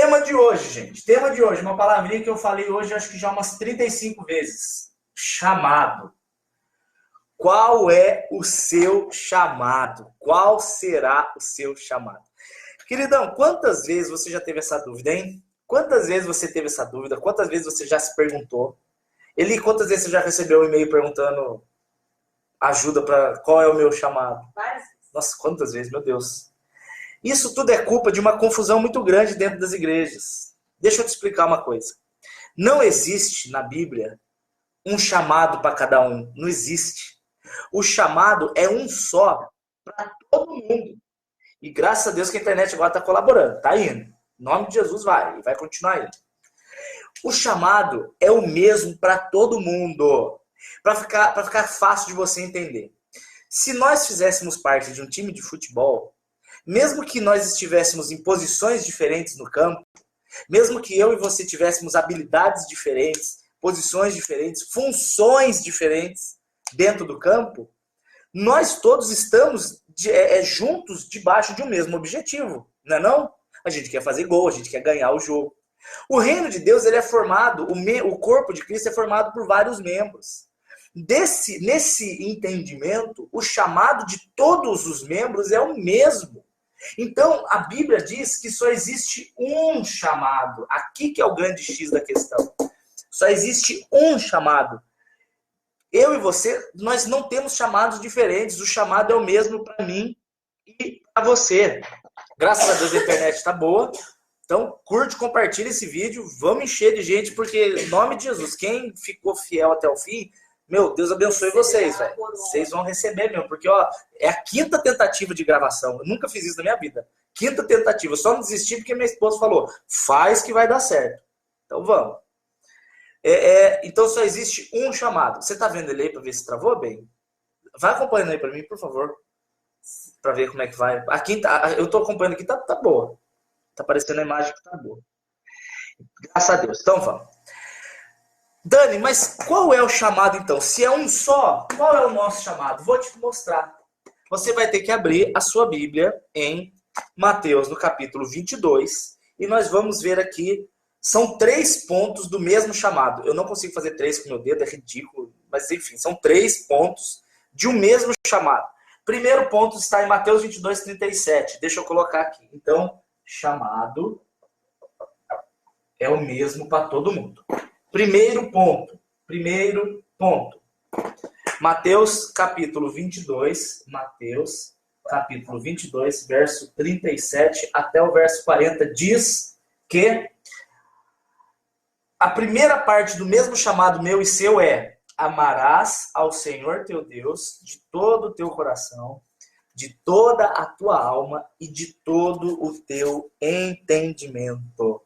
Tema de hoje, gente. Tema de hoje, uma palavrinha que eu falei hoje, acho que já umas 35 vezes. Chamado. Qual é o seu chamado? Qual será o seu chamado? Queridão, quantas vezes você já teve essa dúvida, hein? Quantas vezes você teve essa dúvida? Quantas vezes você já se perguntou? Eli, quantas vezes você já recebeu um e-mail perguntando ajuda para qual é o meu chamado? Várias. Nossa, quantas vezes, meu Deus. Isso tudo é culpa de uma confusão muito grande dentro das igrejas. Deixa eu te explicar uma coisa. Não existe na Bíblia um chamado para cada um. Não existe. O chamado é um só para todo mundo. E graças a Deus que a internet agora está colaborando. Está indo. Em nome de Jesus vai. E vai continuar indo. O chamado é o mesmo para todo mundo. Para ficar fácil de você entender. Se nós fizéssemos parte de um time de futebol, mesmo que nós estivéssemos em posições diferentes no campo, mesmo que eu e você tivéssemos habilidades diferentes, posições diferentes, funções diferentes dentro do campo, nós todos estamos juntos debaixo de um mesmo objetivo, não é não? A gente quer fazer gol, a gente quer ganhar o jogo. O reino de Deus ele é formado, o corpo de Cristo é formado por vários membros. Nesse entendimento, o chamado de todos os membros é o mesmo. Então, a Bíblia diz que só existe um chamado. Aqui que é o grande X da questão. Só existe um chamado. Eu e você, nós não temos chamados diferentes. O chamado é o mesmo para mim e para você. Graças a Deus a internet está boa. Então, curte, compartilha esse vídeo. Vamos encher de gente, porque, em nome de Jesus, quem ficou fiel até o fim, meu, Deus abençoe vocês, velho. Vocês vão receber mesmo, porque, ó, é a 5ª tentativa de gravação. Eu nunca fiz isso na minha vida. 5ª tentativa. Eu só não desisti porque minha esposa falou, faz que vai dar certo. Então, vamos. Então, só existe um chamado. Você tá vendo ele aí pra ver se travou bem? Vai acompanhando aí pra mim, por favor. Pra ver como é que vai. Aqui tá, eu tô acompanhando aqui, tá boa. Tá aparecendo a imagem que tá boa. Graças a Deus. Então, vamos. Dani, mas qual é o chamado então? Se é um só, qual é o nosso chamado? Vou te mostrar. Você vai ter que abrir a sua Bíblia em Mateus, no capítulo 22, e nós vamos ver aqui, são 3 pontos do mesmo chamado. Eu não consigo fazer 3 com o meu dedo, é ridículo, mas enfim, são 3 pontos de um mesmo chamado. Primeiro ponto está em Mateus 22, 37. Deixa eu colocar aqui. Então, chamado é o mesmo para todo mundo. Primeiro ponto. Mateus capítulo 22, verso 37 até o verso 40, diz que a primeira parte do mesmo chamado meu e seu é: amarás ao Senhor teu Deus de todo o teu coração, de toda a tua alma e de todo o teu entendimento.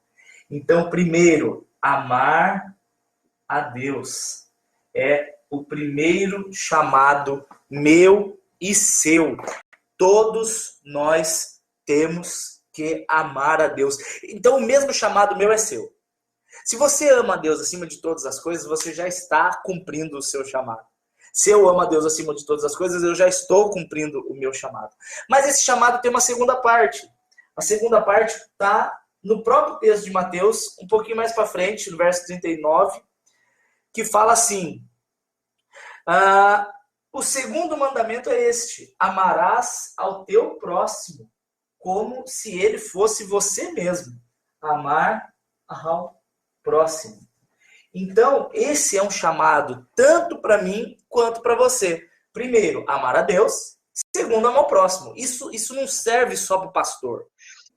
Então, primeiro, amar a Deus é o primeiro chamado meu e seu. Todos nós temos que amar a Deus. Então, o mesmo chamado meu é seu. Se você ama a Deus acima de todas as coisas, você já está cumprindo o seu chamado. Se eu amo a Deus acima de todas as coisas, eu já estou cumprindo o meu chamado. Mas esse chamado tem uma segunda parte. A segunda parte está no próprio texto de Mateus, um pouquinho mais para frente, no verso 39, que fala assim: o segundo mandamento é este: amarás ao teu próximo como se ele fosse você mesmo. Amar ao próximo. Então, esse é um chamado tanto para mim quanto para você. Primeiro, amar a Deus. Segundo, amar o próximo. Isso não serve só para o pastor.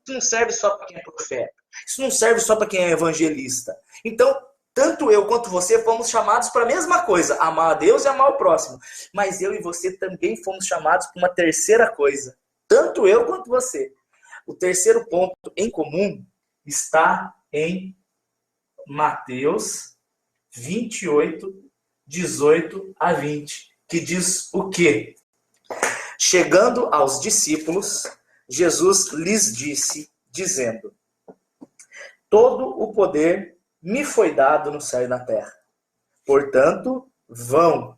Isso não serve só para quem é profeta. Isso não serve só para quem é evangelista. Então, tanto eu quanto você fomos chamados para a mesma coisa, amar a Deus e amar o próximo. Mas eu e você também fomos chamados para uma terceira coisa. Tanto eu quanto você. O terceiro ponto em comum está em Mateus 28, 18 a 20, que diz o quê? Chegando aos discípulos, Jesus lhes disse, dizendo: todo o poder me foi dado no céu e na terra. Portanto, vão,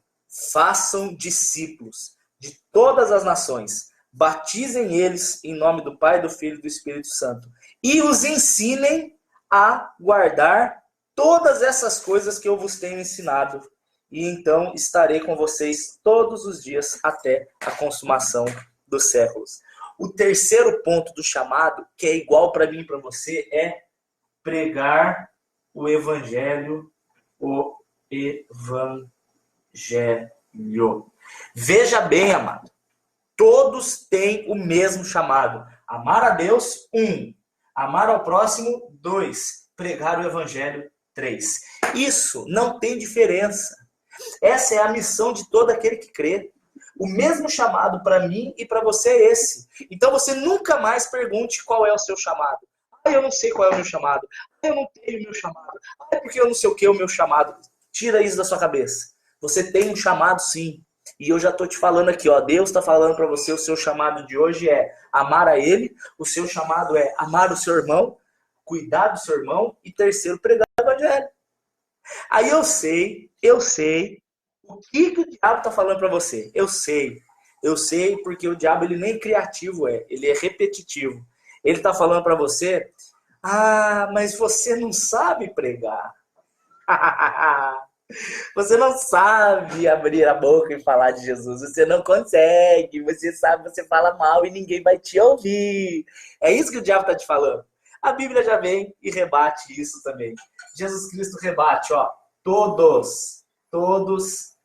façam discípulos de todas as nações, batizem eles em nome do Pai, do Filho e do Espírito Santo, e os ensinem a guardar todas essas coisas que eu vos tenho ensinado. E então estarei com vocês todos os dias até a consumação dos séculos. O terceiro ponto do chamado, que é igual para mim e para você, é pregar o evangelho, o evangelho. Veja bem, amado. Todos têm o mesmo chamado. Amar a Deus, 1. Amar ao próximo, 2. Pregar o evangelho, 3. Isso não tem diferença. Essa é a missão de todo aquele que crê. O mesmo chamado para mim e para você é esse. Então você nunca mais pergunte qual é o seu chamado. Eu não sei qual é o meu chamado. Eu não tenho o meu chamado. Porque eu não sei o que é o meu chamado. Tira isso da sua cabeça. Você tem um chamado, sim. E eu já estou te falando aqui, ó. Deus está falando para você, o seu chamado de hoje é amar a Ele. O seu chamado é amar o seu irmão, cuidar do seu irmão. E terceiro, pregar o evangelho. Aí eu sei o que o diabo está falando para você. Eu sei porque o diabo ele nem criativo é, ele é repetitivo. Ele está falando para você, mas você não sabe pregar. Você não sabe abrir a boca e falar de Jesus. Você não consegue. Você sabe, você fala mal e ninguém vai te ouvir. É isso que o diabo está te falando. A Bíblia já vem e rebate isso também. Jesus Cristo rebate, ó. Todos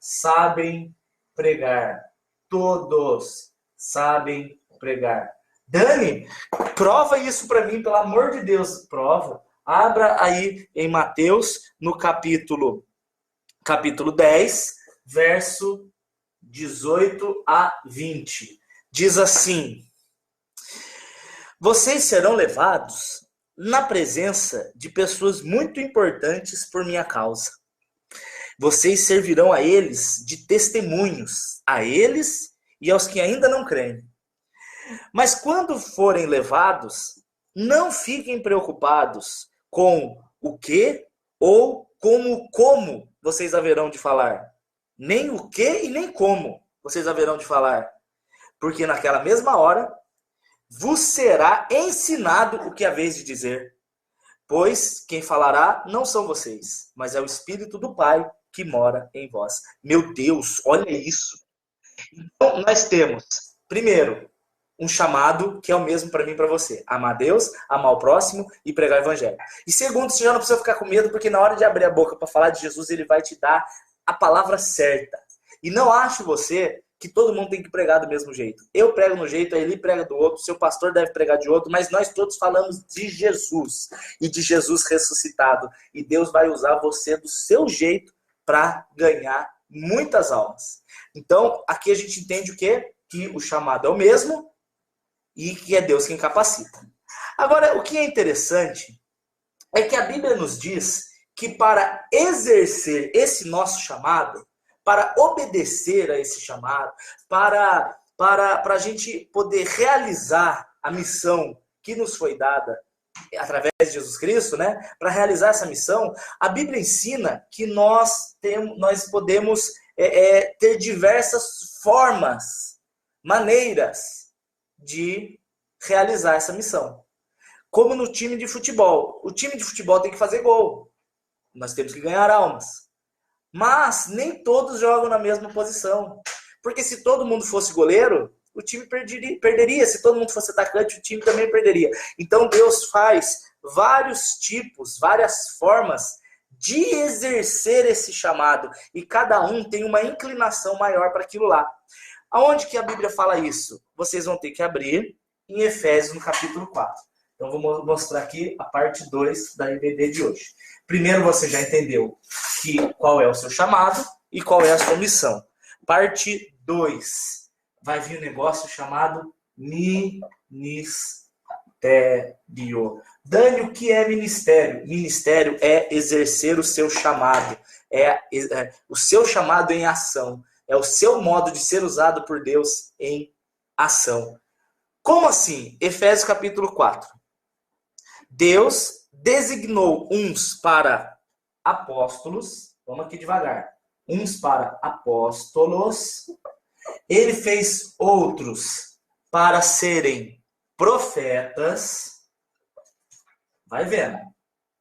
sabem pregar. Todos sabem pregar. Dani, prova isso para mim, pelo amor de Deus. Prova. Abra aí em Mateus, no capítulo 10, verso 18 a 20. Diz assim: vocês serão levados na presença de pessoas muito importantes por minha causa. Vocês servirão a eles de testemunhos, a eles e aos que ainda não creem. Mas quando forem levados, não fiquem preocupados com o que ou como vocês haverão de falar. Nem o que e nem como vocês haverão de falar. Porque naquela mesma hora vos será ensinado o que haveis de dizer. Pois quem falará não são vocês, mas é o Espírito do Pai que mora em vós. Meu Deus, olha isso. Então, nós temos, primeiro, um chamado que é o mesmo para mim e para você. Amar a Deus, amar o próximo e pregar o evangelho. E segundo, você já não precisa ficar com medo, porque na hora de abrir a boca para falar de Jesus, ele vai te dar a palavra certa. E não acho você que todo mundo tem que pregar do mesmo jeito. Eu prego no jeito, a Eli prega do outro, seu pastor deve pregar de outro, mas nós todos falamos de Jesus e de Jesus ressuscitado. E Deus vai usar você do seu jeito para ganhar muitas almas. Então, aqui a gente entende o quê? Que o chamado é o mesmo e que é Deus quem capacita. Agora, o que é interessante é que a Bíblia nos diz que para exercer esse nosso chamado, para obedecer a esse chamado, para a gente poder realizar a missão que nos foi dada através de Jesus Cristo, né? Para realizar essa missão, a Bíblia ensina que nós podemos ter diversas formas, maneiras de realizar essa missão. Como no time de futebol. O time de futebol tem que fazer gol. Nós temos que ganhar almas. Mas nem todos jogam na mesma posição. Porque se todo mundo fosse goleiro, o time perderia. Se todo mundo fosse atacante, o time também perderia. Então Deus faz vários tipos, várias formas de exercer esse chamado. E cada um tem uma inclinação maior para aquilo lá. Aonde que a Bíblia fala isso? Vocês vão ter que abrir em Efésios, no capítulo 4. Então, vou mostrar aqui a parte 2 da IBD de hoje. Primeiro, você já entendeu qual é o seu chamado e qual é a sua missão. Parte 2. Vai vir um negócio chamado ministério. Dani, o que é ministério? Ministério é exercer o seu chamado. O seu chamado em ação. É o seu modo de ser usado por Deus em ação. Como assim? Efésios capítulo 4. Deus designou uns para apóstolos. Vamos aqui devagar. Uns para apóstolos. Ele fez outros para serem profetas. Vai vendo.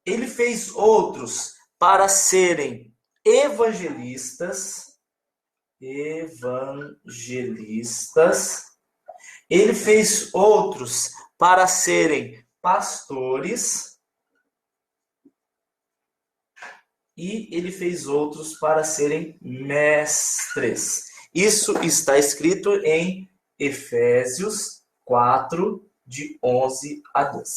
Ele fez outros para serem evangelistas. Ele fez outros para serem pastores. E ele fez outros para serem mestres. Isso está escrito em Efésios 4, de 11 a 12.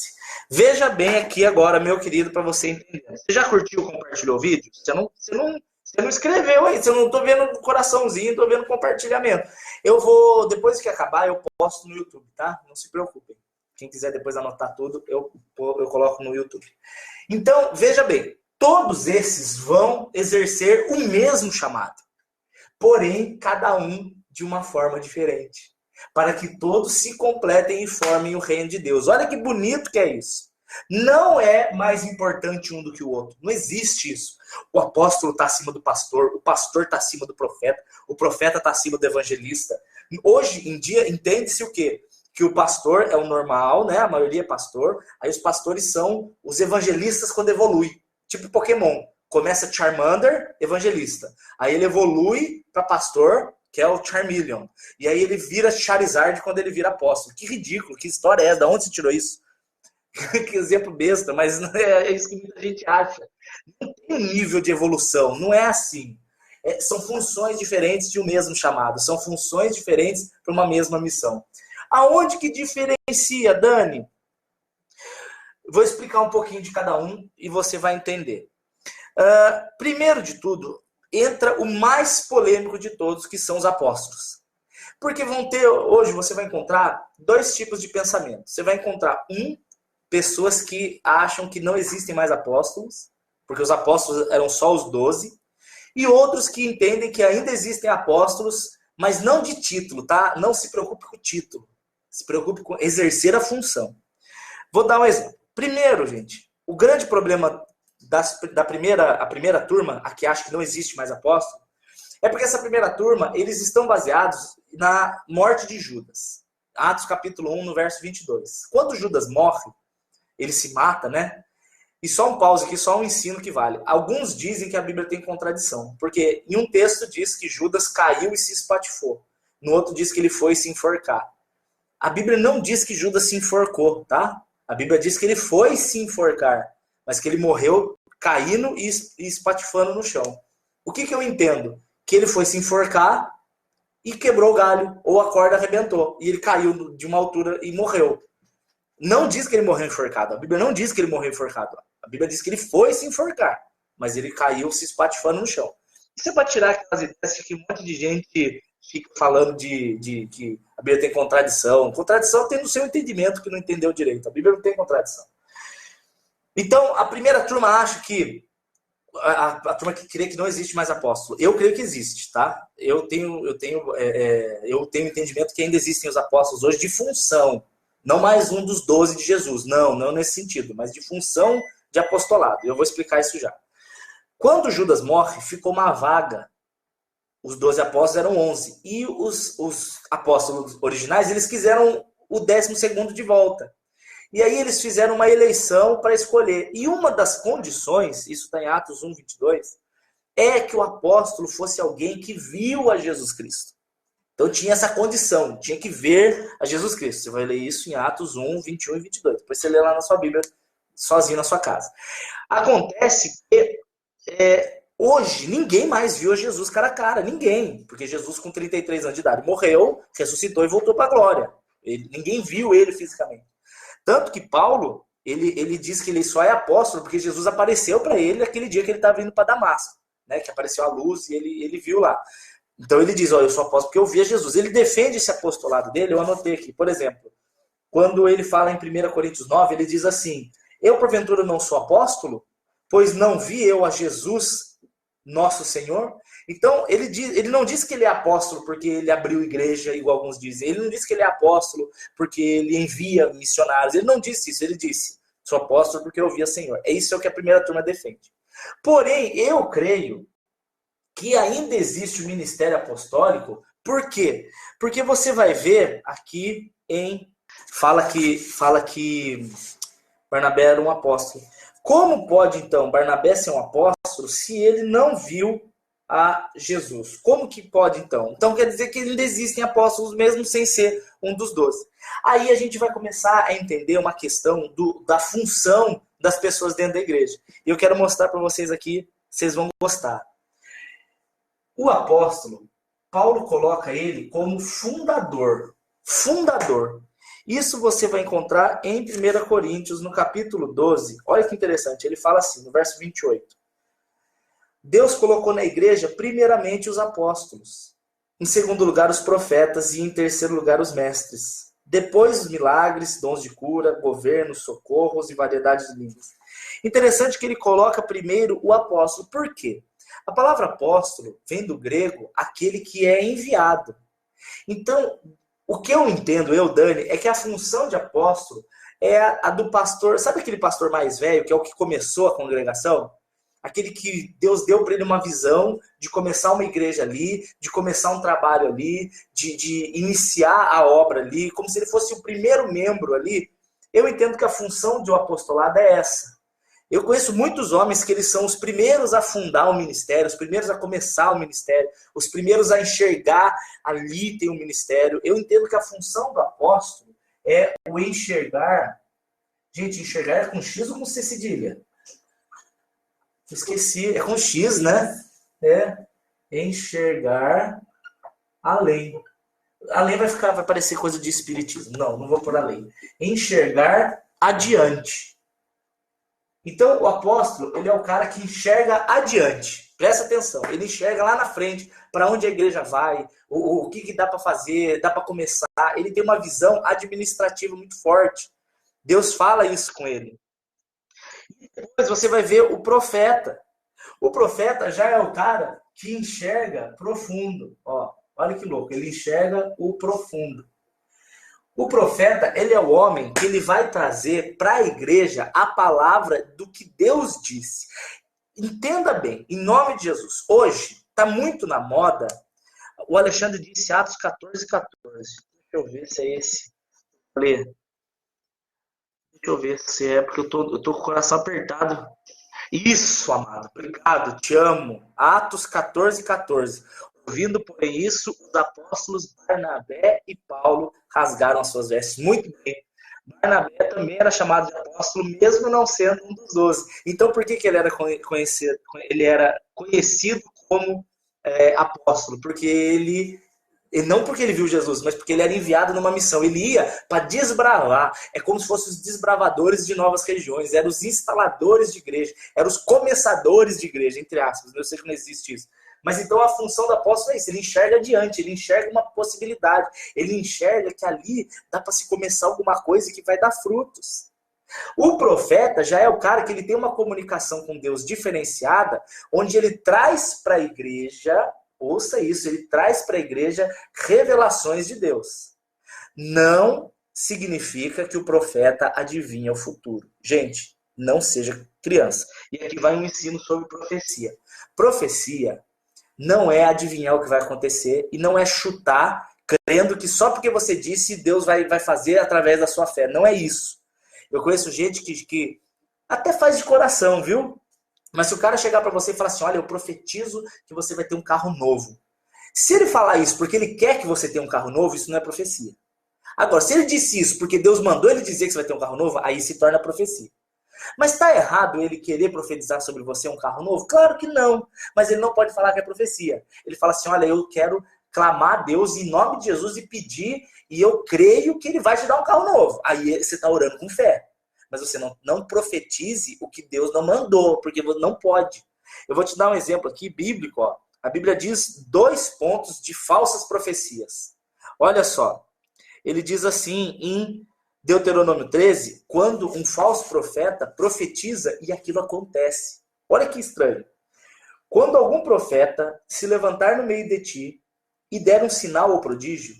Veja bem aqui agora, meu querido, para você entender. Você já curtiu, compartilhou o vídeo? Você não escreveu aí, você não estou vendo coraçãozinho, estou vendo compartilhamento. Eu vou, depois que acabar, eu posto no YouTube, tá? Não se preocupem. Quem quiser depois anotar tudo, eu coloco no YouTube. Então, veja bem, todos esses vão exercer o mesmo chamado, porém, cada um de uma forma diferente, para que todos se completem e formem o reino de Deus. Olha que bonito que é isso. Não é mais importante um do que o outro. Não existe isso. O apóstolo está acima do pastor, o pastor está acima do profeta, o profeta está acima do evangelista. Hoje em dia, entende-se o quê? Que o pastor é o normal, né? A maioria é pastor. Aí os pastores são os evangelistas quando evolui. Tipo Pokémon. Começa Charmander, evangelista. Aí ele evolui para pastor, que é o Charmeleon. E aí ele vira Charizard quando ele vira apóstolo. Que ridículo, que história é essa? De onde você tirou isso? Que exemplo besta, mas é isso que muita gente acha. Não tem nível de evolução, não é assim. São funções diferentes de um mesmo chamado, são funções diferentes para uma mesma missão. Aonde que diferencia, Dani? Vou explicar um pouquinho de cada um e você vai entender. Primeiro de tudo, entra o mais polêmico de todos, que são os apóstolos. Porque hoje você vai encontrar dois tipos de pensamento. Você vai encontrar pessoas que acham que não existem mais apóstolos, porque os apóstolos eram só os 12, e outros que entendem que ainda existem apóstolos, mas não de título, tá? Não se preocupe com o título, se preocupe com exercer a função. Vou dar um exemplo. Primeiro, gente, o grande problema da primeira turma, a que acha que não existe mais apóstolo, é porque essa primeira turma, eles estão baseados na morte de Judas. Atos capítulo 1, no verso 22. Quando Judas morre, ele se mata, né? E só um pause aqui, só um ensino que vale. Alguns dizem que a Bíblia tem contradição, porque em um texto diz que Judas caiu e se espatifou. No outro diz que ele foi se enforcar. A Bíblia não diz que Judas se enforcou, tá? A Bíblia diz que ele foi se enforcar, mas que ele morreu caindo e espatifando no chão. O que eu entendo? Que ele foi se enforcar e quebrou o galho, ou a corda arrebentou, e ele caiu de uma altura e morreu. Não diz que ele morreu enforcado. A Bíblia não diz que ele morreu enforcado. A Bíblia diz que ele foi se enforcar, mas ele caiu se espatifando no chão. Isso é para tirar aquelas ideias que um monte de gente fica falando de que a Bíblia tem contradição. Contradição tem no seu entendimento que não entendeu direito. A Bíblia não tem contradição. Então, a primeira turma acha que a turma que crê que não existe mais apóstolo. Eu creio que existe, tá? Eu tenho entendimento que ainda existem os apóstolos hoje de função. Não mais um dos 12 de Jesus. Não nesse sentido, mas de função de apostolado. Eu vou explicar isso já. Quando Judas morre, ficou uma vaga. Os 12 apóstolos eram 11. E os apóstolos originais, eles quiseram o 12º de volta. E aí eles fizeram uma eleição para escolher. E uma das condições, isso está em Atos 1, 22, é que o apóstolo fosse alguém que viu a Jesus Cristo. Então tinha essa condição, tinha que ver a Jesus Cristo. Você vai ler isso em Atos 1, 21 e 22. Depois você lê lá na sua Bíblia, sozinho na sua casa. Acontece que hoje ninguém mais viu a Jesus cara a cara, ninguém. Porque Jesus com 33 anos de idade morreu, ressuscitou e voltou para a glória. Ninguém viu ele fisicamente. Tanto que Paulo, ele diz que ele só é apóstolo porque Jesus apareceu para ele naquele dia que ele estava indo para Damasco, né? Que apareceu a luz e ele viu lá. Então ele diz, eu sou apóstolo porque eu vi a Jesus. Ele defende esse apostolado dele, eu anotei aqui. Por exemplo, quando ele fala em 1 Coríntios 9, ele diz assim, eu porventura não sou apóstolo, pois não vi eu a Jesus, nosso Senhor. Então ele não diz que ele é apóstolo porque ele abriu igreja, igual alguns dizem. Ele não diz que ele é apóstolo porque ele envia missionários. Ele não disse isso, ele disse, sou apóstolo porque eu vi a Senhor. É isso que a primeira turma defende. Porém, eu creio que ainda existe o ministério apostólico. Por quê? Porque você vai ver aqui fala que Barnabé era um apóstolo. Como pode, então, Barnabé ser um apóstolo se ele não viu a Jesus? Como que pode, então? Então quer dizer que ainda existem apóstolos mesmo sem ser um dos 12. Aí a gente vai começar a entender uma questão da função das pessoas dentro da igreja. E eu quero mostrar para vocês aqui, vocês vão gostar. O apóstolo, Paulo coloca ele como fundador. Fundador. Isso você vai encontrar em 1 Coríntios, no capítulo 12. Olha que interessante, ele fala assim, no verso 28. Deus colocou na igreja, primeiramente, os apóstolos. Em segundo lugar, os profetas. E em terceiro lugar, os mestres. Depois, os milagres, dons de cura, governos, socorros e variedade de línguas. Interessante que ele coloca primeiro o apóstolo. Por quê? A palavra apóstolo vem do grego, aquele que é enviado. Então, o que eu entendo, Dani, é que a função de apóstolo é a do pastor. Sabe aquele pastor mais velho, que é o que começou a congregação? Aquele que Deus deu para ele uma visão de começar uma igreja ali, de começar um trabalho ali, de iniciar a obra ali, como se ele fosse o primeiro membro ali. Eu entendo que a função de um apostolado é essa. Eu conheço muitos homens que eles são os primeiros a fundar o ministério, os primeiros a começar o ministério, os primeiros a enxergar ali tem um ministério. Eu entendo que a função do apóstolo é o enxergar. Gente, enxergar é com X ou com C cedilha? Esqueci, é com X, né? É enxergar além. Além vai parecer coisa de espiritismo. Não vou por além. Enxergar adiante. Então, o apóstolo, ele é o cara que enxerga adiante. Presta atenção, ele enxerga lá na frente, para onde a igreja vai, o que dá para fazer, dá para começar. Ele tem uma visão administrativa muito forte. Deus fala isso com ele. Depois você vai ver o profeta. O profeta já é o cara que enxerga profundo. Ó, olha que louco, ele enxerga o profundo. O profeta, ele é o homem que ele vai trazer para a igreja a palavra do que Deus disse. Entenda bem, em nome de Jesus. Hoje, está muito na moda, o Alexandre disse Atos 14, 14. Deixa eu ver se é esse. Lê. Deixa eu ver se é, porque eu tô com o coração apertado. Isso, amado. Obrigado, te amo. Atos 14, 14. Ouvindo, porém, isso, os apóstolos Barnabé e Paulo rasgaram as suas vestes. Muito bem. Barnabé também era chamado de apóstolo, mesmo não sendo um dos 12. Então, por que ele era conhecido? Ele era conhecido como apóstolo? Porque não porque ele viu Jesus, mas porque ele era enviado numa missão. Ele ia para desbravar. É como se fossem os desbravadores de novas regiões. Eram os instaladores de igreja. Eram os começadores de igreja, entre aspas. Eu sei que não existe isso. Mas então a função do apóstolo é isso. Ele enxerga adiante. Ele enxerga uma possibilidade. Ele enxerga que ali dá para se começar alguma coisa que vai dar frutos. O profeta já é o cara que ele tem uma comunicação com Deus diferenciada, onde ele traz para a igreja... Ouça isso, ele traz para a igreja revelações de Deus. Não significa que o profeta adivinha o futuro. Gente, não seja criança. E aqui vai um ensino sobre profecia. Profecia não é adivinhar o que vai acontecer e não é chutar, crendo que só porque você disse, Deus vai fazer através da sua fé. Não é isso. Eu conheço gente que até faz de coração, viu? Mas se o cara chegar para você e falar assim, olha, eu profetizo que você vai ter um carro novo. Se ele falar isso porque ele quer que você tenha um carro novo, isso não é profecia. Agora, se ele disse isso porque Deus mandou ele dizer que você vai ter um carro novo, aí se torna profecia. Mas está errado ele querer profetizar sobre você um carro novo? Claro que não. Mas ele não pode falar que é profecia. Ele fala assim, olha, eu quero clamar a Deus em nome de Jesus e pedir, e eu creio que ele vai te dar um carro novo. Aí você está orando com fé. Mas você não profetize o que Deus não mandou, porque não pode. Eu vou te dar um exemplo aqui, bíblico. Ó. A Bíblia diz 2 pontos de falsas profecias. Olha só, ele diz assim em Deuteronômio 13, quando um falso profeta profetiza e aquilo acontece. Olha que estranho. Quando algum profeta se levantar no meio de ti e der um sinal ou prodígio,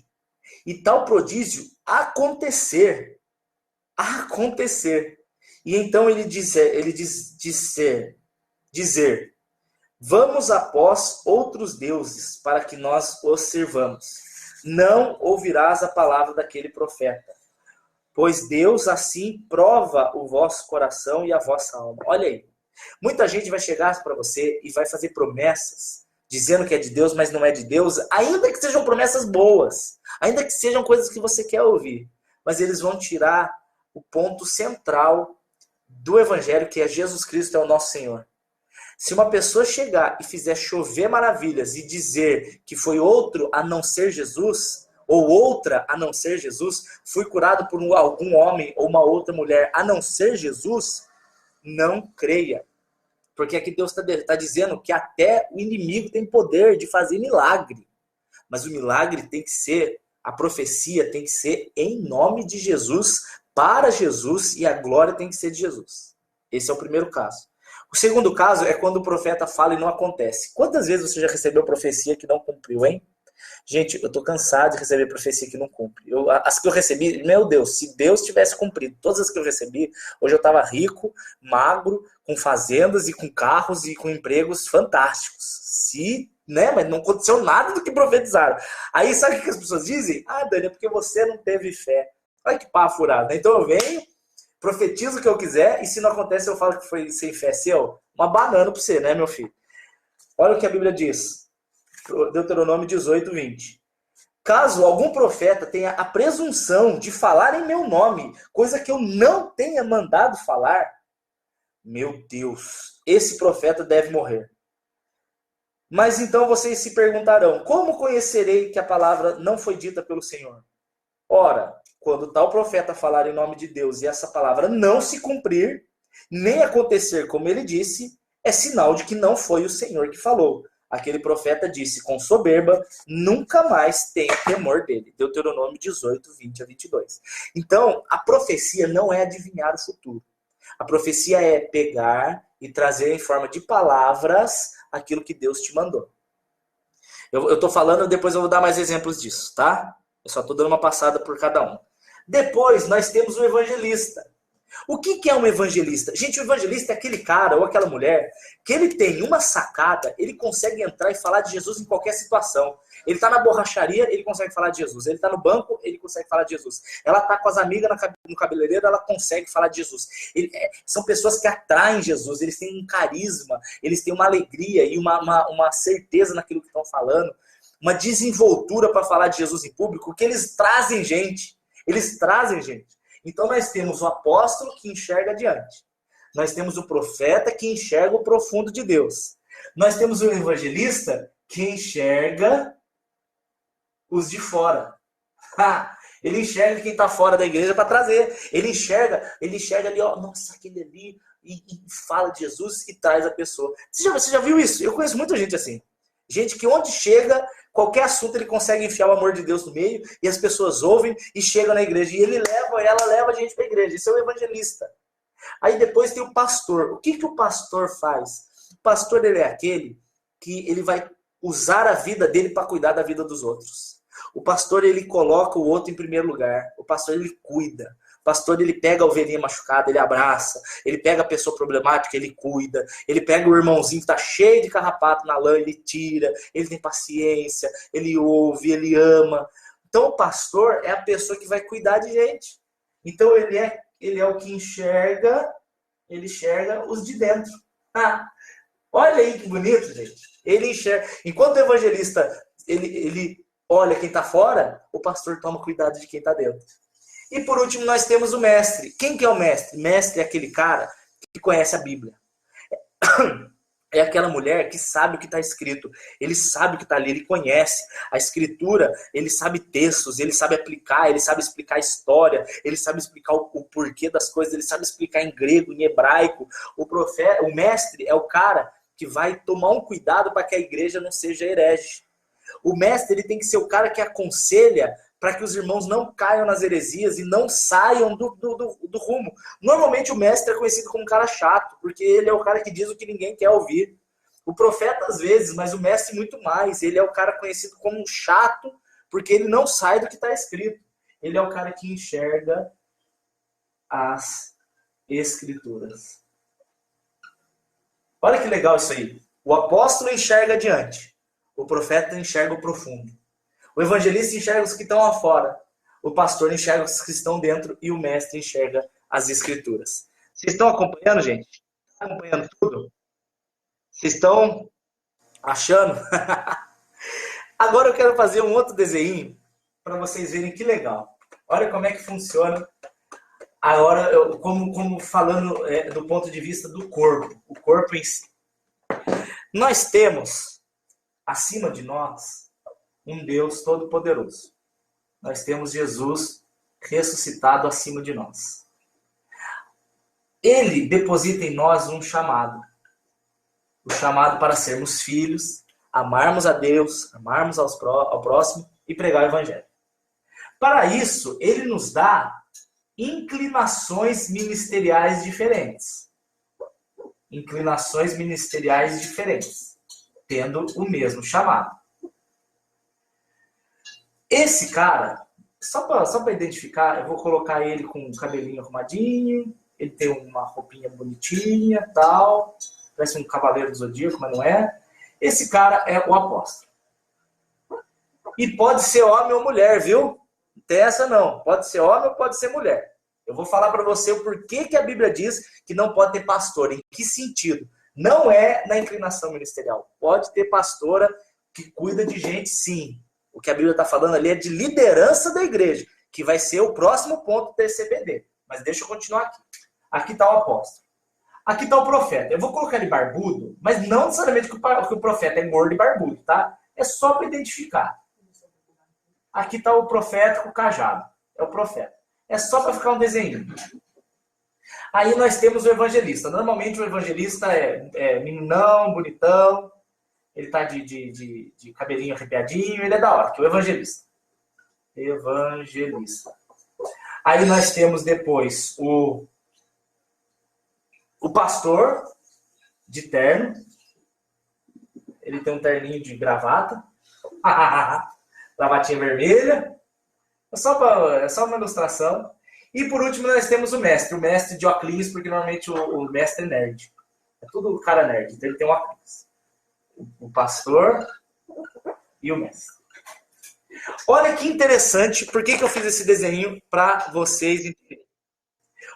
e tal prodígio acontecer, e então ele dizer, vamos após outros deuses para que nós os servamos. Não ouvirás a palavra daquele profeta. pois Deus assim prova o vosso coração e a vossa alma. Olha aí. Muita gente vai chegar para você e vai fazer promessas, dizendo que é de Deus, mas não é de Deus, ainda que sejam promessas boas, ainda que sejam coisas que você quer ouvir. Mas eles vão tirar o ponto central do Evangelho, que é Jesus Cristo é o nosso Senhor. Se uma pessoa chegar e fizer chover maravilhas e dizer que foi outro a não ser Jesus, ou outra a não ser Jesus, fui curado por algum homem ou uma outra mulher a não ser Jesus, não creia. Porque aqui Deus está dizendo que até o inimigo tem poder de fazer milagre. Mas o milagre tem que ser, a profecia tem que ser em nome de Jesus, para Jesus, e a glória tem que ser de Jesus. Esse é o primeiro caso. O segundo caso é quando o profeta fala e não acontece. Quantas vezes você já recebeu profecia que não cumpriu, hein? Gente, eu tô cansado de receber profecia que não cumpre. As que eu recebi, meu Deus, se Deus tivesse cumprido todas as que eu recebi, hoje eu tava rico, magro, com fazendas e com carros e com empregos fantásticos. Mas não aconteceu nada do que profetizaram. Aí sabe o que as pessoas dizem? Ah, Dani, é porque você não teve fé. Olha que pá furado, né? Então eu venho, profetizo o que eu quiser, e se não acontece eu falo que foi sem fé seu. Uma banana pra você, né, meu filho? Olha o que a Bíblia diz. Deuteronômio 18, 20. Caso algum profeta tenha a presunção de falar em meu nome, coisa que eu não tenha mandado falar, meu Deus, esse profeta deve morrer. Mas então vocês se perguntarão, como conhecerei que a palavra não foi dita pelo Senhor? Ora, quando tal profeta falar em nome de Deus e essa palavra não se cumprir, nem acontecer como ele disse, é sinal de que não foi o Senhor que falou. Aquele profeta disse com soberba, nunca mais tenha temor dele. Deuteronômio 18, 20 a 22. Então, a profecia não é adivinhar o futuro. A profecia é pegar e trazer em forma de palavras aquilo que Deus te mandou. Eu estou falando, depois eu vou dar mais exemplos disso, tá? Eu só estou dando uma passada por cada um. Depois, nós temos o evangelista. O que é um evangelista? Gente, o evangelista é aquele cara ou aquela mulher que ele tem uma sacada, ele consegue entrar e falar de Jesus em qualquer situação. Ele está na borracharia, ele consegue falar de Jesus. Ele está no banco, ele consegue falar de Jesus. Ela está com as amigas no cabeleireiro, ela consegue falar de Jesus. São pessoas que atraem Jesus, eles têm um carisma, eles têm uma alegria e uma certeza naquilo que estão falando, uma desenvoltura para falar de Jesus em público, que eles trazem gente. Eles trazem gente. Então nós temos o apóstolo que enxerga adiante. Nós temos o profeta que enxerga o profundo de Deus. Nós temos o evangelista que enxerga os de fora. Ele enxerga quem está fora da igreja para trazer. Ele enxerga ali, ó, nossa, aquele ali, e fala de Jesus e traz a pessoa. Você já viu isso? Eu conheço muita gente assim. Gente que onde chega, qualquer assunto ele consegue enfiar o amor de Deus no meio e as pessoas ouvem e chegam na igreja. E ela leva a gente para a igreja. Isso é o evangelista. Aí depois tem o pastor. O que o pastor faz? O pastor ele é aquele que ele vai usar a vida dele para cuidar da vida dos outros. O pastor ele coloca o outro em primeiro lugar. O pastor ele cuida. O pastor, ele pega a ovelhinha machucada, ele abraça. Ele pega a pessoa problemática, ele cuida. Ele pega o irmãozinho que está cheio de carrapato na lã, ele tira. Ele tem paciência, ele ouve, ele ama. Então, o pastor é a pessoa que vai cuidar de gente. Então, ele é o que enxerga os de dentro. Olha aí que bonito, gente. Ele enxerga. Enquanto o evangelista, ele olha quem está fora, o pastor toma cuidado de quem está dentro. E por último, nós temos o mestre. Quem que é o mestre? Mestre é aquele cara que conhece a Bíblia. É aquela mulher que sabe o que está escrito. Ele sabe o que está ali, ele conhece a escritura, ele sabe textos, ele sabe aplicar, ele sabe explicar a história, ele sabe explicar o porquê das coisas, ele sabe explicar em grego, em hebraico. O mestre é o cara que vai tomar um cuidado para que a igreja não seja herege. O mestre ele tem que ser o cara que aconselha para que os irmãos não caiam nas heresias e não saiam do rumo. Normalmente o mestre é conhecido como um cara chato, porque ele é o cara que diz o que ninguém quer ouvir. O profeta às vezes, mas o mestre muito mais. Ele é o cara conhecido como chato, porque ele não sai do que está escrito. Ele é o cara que enxerga as escrituras. Olha que legal isso aí. O apóstolo enxerga adiante. O profeta enxerga o profundo. O evangelista enxerga os que estão lá fora. o pastor enxerga os que estão dentro e o mestre enxerga as escrituras. Vocês estão acompanhando, gente? Estão acompanhando tudo? Vocês estão achando? Agora eu quero fazer um outro desenho para vocês verem que legal. Olha como é que funciona. Agora, como falando do ponto de vista do corpo, o corpo em si. Nós temos, acima de nós, um Deus todo-poderoso. Nós temos Jesus ressuscitado acima de nós. Ele deposita em nós um chamado. O chamado para sermos filhos, amarmos a Deus, amarmos ao próximo e pregar o evangelho. Para isso, ele nos dá inclinações ministeriais diferentes. Inclinações ministeriais diferentes, tendo o mesmo chamado. Esse cara, só para identificar, eu vou colocar ele com o cabelinho arrumadinho, ele tem uma roupinha bonitinha, tal, parece um cavaleiro do zodíaco, mas não é. Esse cara é o apóstolo. E pode ser homem ou mulher, viu? Não tem essa não. Pode ser homem ou pode ser mulher. Eu vou falar para você o porquê que a Bíblia diz que não pode ter pastor. Em que sentido? Não é na inclinação ministerial. Pode ter pastora que cuida de gente, sim. O que a Bíblia está falando ali é de liderança da igreja, que vai ser o próximo ponto do TCBD. Mas deixa eu continuar aqui. Aqui está o apóstolo. Aqui está o profeta. Eu vou colocar ele barbudo, mas não necessariamente que o profeta é gordo e barbudo, tá? É só para identificar. Aqui está o profeta com o cajado. É o profeta. É só para ficar um desenho. Aí nós temos o evangelista. Normalmente o evangelista é meninão, bonitão. Ele está de cabelinho arrepiadinho. Ele é da hora, que é o evangelista. Evangelista. Aí nós temos depois o pastor de terno. Ele tem um terninho de gravata. Gravatinha vermelha. É só uma ilustração. E por último nós temos o mestre de óculos, porque normalmente o mestre é nerd. É tudo cara nerd, então ele tem um óculos. O pastor e o mestre. Olha que interessante, por que eu fiz esse desenho para vocês entenderem.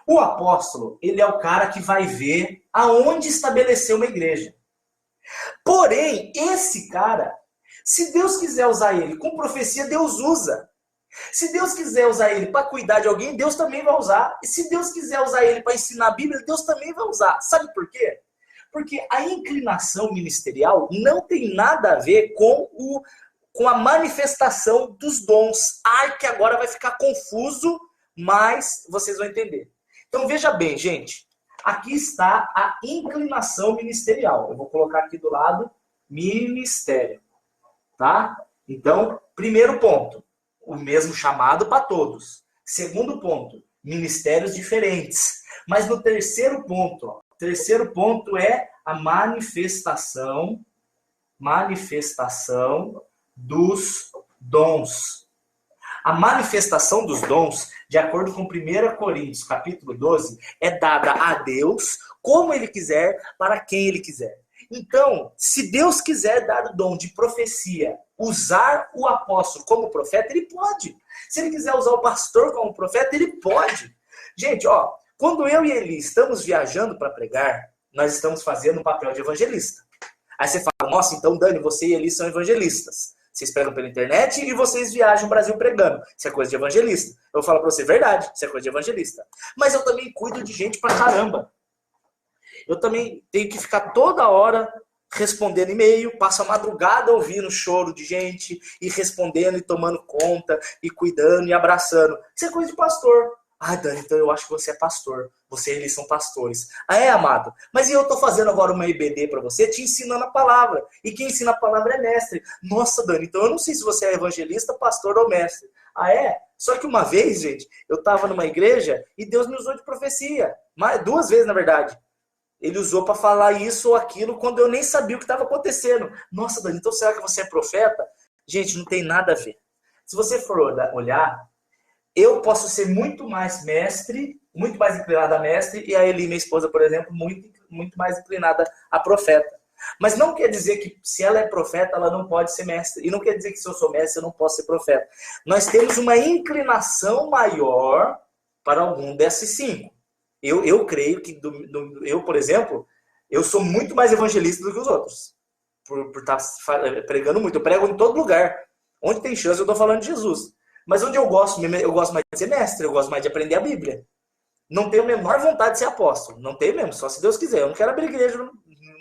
O apóstolo, ele é o cara que vai ver aonde estabelecer uma igreja. Porém, esse cara, se Deus quiser usar ele com profecia, Deus usa. Se Deus quiser usar ele para cuidar de alguém, Deus também vai usar. E se Deus quiser usar ele para ensinar a Bíblia, Deus também vai usar. Sabe por quê? Porque a inclinação ministerial não tem nada a ver com a manifestação dos dons. Ai, que agora vai ficar confuso, mas vocês vão entender. Então veja bem, gente. Aqui está a inclinação ministerial. Eu vou colocar aqui do lado ministério. Tá? Então, primeiro ponto. O mesmo chamado para todos. Segundo ponto, ministérios diferentes. Mas no terceiro ponto, é a manifestação dos dons. A manifestação dos dons, de acordo com 1 Coríntios, capítulo 12, é dada a Deus, como Ele quiser, para quem Ele quiser. Então, se Deus quiser dar o dom de profecia, usar o apóstolo como profeta, ele pode. Se ele quiser usar o pastor como profeta, ele pode. Gente, quando eu e Eli estamos viajando para pregar, nós estamos fazendo um papel de evangelista. Aí você fala, nossa, então Dani, você e Eli são evangelistas. Vocês pregam pela internet e vocês viajam o Brasil pregando. Isso é coisa de evangelista. Eu falo para você, verdade, isso é coisa de evangelista. Mas eu também cuido de gente pra caramba. Eu também tenho que ficar toda hora respondendo e-mail, passo a madrugada ouvindo choro de gente, e respondendo, e tomando conta, e cuidando, e abraçando. Isso é coisa de pastor. Ah, Dani, então eu acho que você é pastor. Você e eles são pastores. Ah, é, amado? Mas eu estou fazendo agora uma IBD para você, te ensinando a palavra. E quem ensina a palavra é mestre. Nossa, Dani, então eu não sei se você é evangelista, pastor ou mestre. Ah, é? Só que uma vez, gente, eu estava numa igreja e Deus me usou de profecia. 2 vezes, na verdade. Ele usou para falar isso ou aquilo quando eu nem sabia o que estava acontecendo. Nossa, Dani, então será que você é profeta? Gente, não tem nada a ver. Se você for olhar, eu posso ser muito mais mestre, muito mais inclinada a mestre, e a Eli, minha esposa, por exemplo, muito mais inclinada a profeta. Mas não quer dizer que se ela é profeta, ela não pode ser mestre. E não quer dizer que se eu sou mestre, eu não posso ser profeta. Nós temos uma inclinação maior para algum desses 5. Eu creio que, eu, por exemplo, eu sou muito mais evangelista do que os outros. Por estar pregando muito. Eu prego em todo lugar. Onde tem chance, eu estou falando de Jesus. Mas onde eu gosto mais de ser mestre, eu gosto mais de aprender a Bíblia. Não tenho a menor vontade de ser apóstolo. Não tenho mesmo, só se Deus quiser. Eu não quero abrir igreja,